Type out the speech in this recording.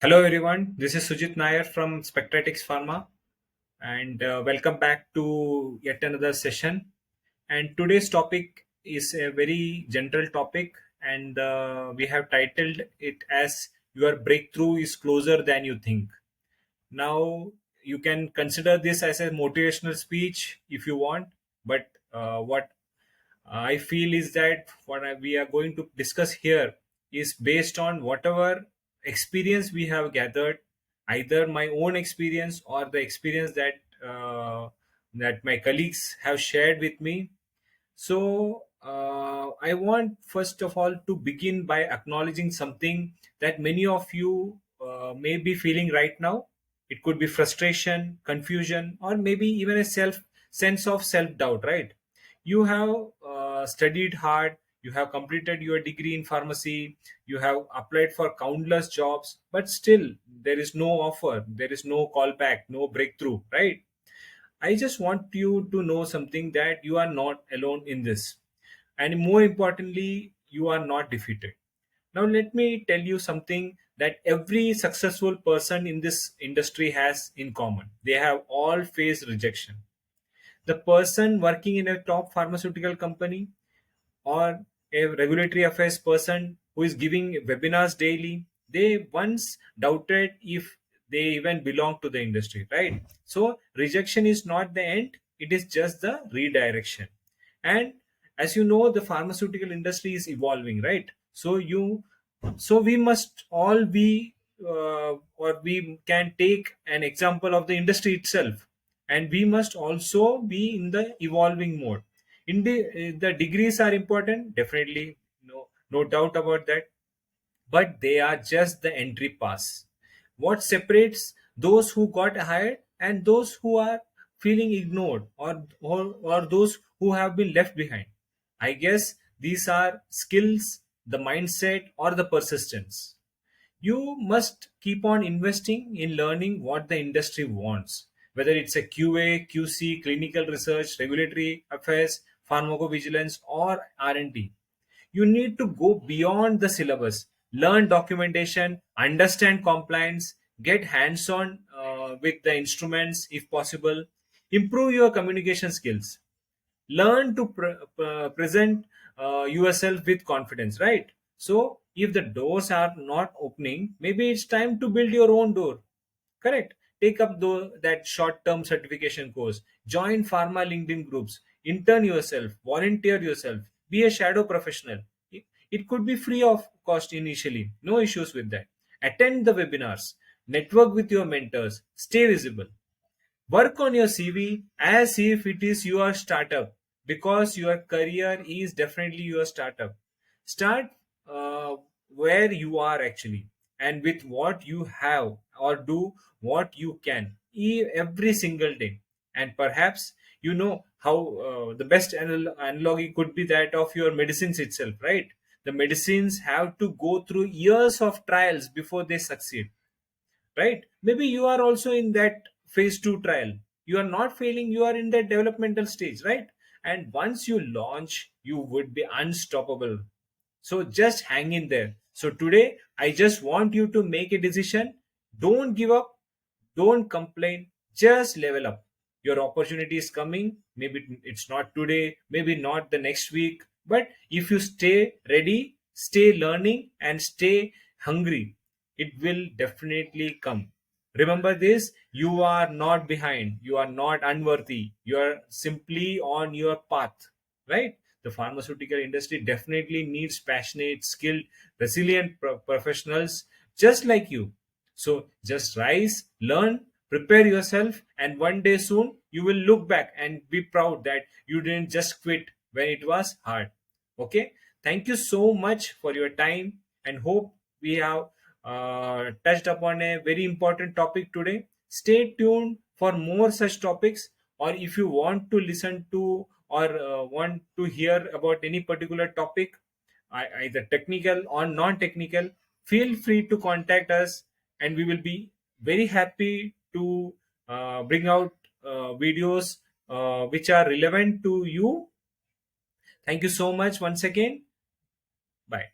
Hello everyone, this is Sujit Nair from Spectratics Pharma and welcome back to yet another session. And today's topic is a very general topic and we have titled it as Your Breakthrough is Closer Than You Think. Now, you can consider this as a motivational speech if you want, but what I feel is that we are going to discuss here is based on whatever experience we have gathered, either my own experience or the experience that my colleagues have shared with me. So, I want first of all to begin by acknowledging something that many of you may be feeling right now. It could be frustration, confusion, or maybe even a sense of self doubt. Right? You have studied hard. You have completed your degree in pharmacy. You have applied for countless jobs, but still there is no offer. There is no callback, no breakthrough. Right? I just want you to know something that you are not alone in this. And more importantly, you are not defeated. Now, let me tell you something that every successful person in this industry has in common. They have all faced rejection. The person working in a top pharmaceutical company or a regulatory affairs person who is giving webinars daily, they once doubted if they even belong to the industry, right? So rejection is not the end, it is just the redirection. And as you know, the pharmaceutical industry is evolving, right? So we must all be or we can take an example of the industry itself, and we must also be in the evolving mode. In the degrees are important, definitely, no doubt about that, but they are just the entry pass. What separates those who got hired and those who are feeling ignored, or those who have been left behind? I guess these are skills, the mindset, or the persistence. You must keep on investing in learning what the industry wants, whether it's a QA, QC, clinical research, regulatory affairs, pharmacovigilance, or R&D. You need to go beyond the syllabus, learn documentation, understand compliance, get hands on with the instruments if possible, improve your communication skills, learn to present yourself with confidence, right? So if the doors are not opening, maybe it's time to build your own door. Correct. Take up that short term certification course, join pharma LinkedIn groups, intern yourself, volunteer yourself, be a shadow professional. It could be free of cost initially, no issues with that. Attend the webinars, network with your mentors, stay visible. Work on your CV as if it is your startup, because your career is definitely your startup. Start where you are actually, and with what you have, or do what you can every single day. And perhaps you know how the best analogy could be that of your medicines itself, right? The medicines have to go through years of trials before they succeed, right? Maybe you are also in that phase 2 trial. You are not failing, you are in that developmental stage, right? And once you launch, you would be unstoppable. So just hang in there. So today I just want you to make a decision. Don't give up, don't complain, just level up. Your opportunity is coming. Maybe it's not today, maybe not the next week, but if you stay ready, stay learning, and stay hungry, it will definitely come. Remember this: you are not behind, you are not unworthy, you are simply on your path, right? The pharmaceutical industry definitely needs passionate, skilled, resilient professionals just like you. So just rise, learn, prepare yourself, and one day soon you will look back and be proud that you didn't just quit when it was hard. Okay? Thank you so much for your time, and hope we have touched upon a very important topic today. Stay tuned for more such topics, or if you want to listen to or want to hear about any particular topic, either technical or non-technical, feel free to contact us, and we will be very happy to bring out videos which are relevant to you. Thank you so much once again. Bye.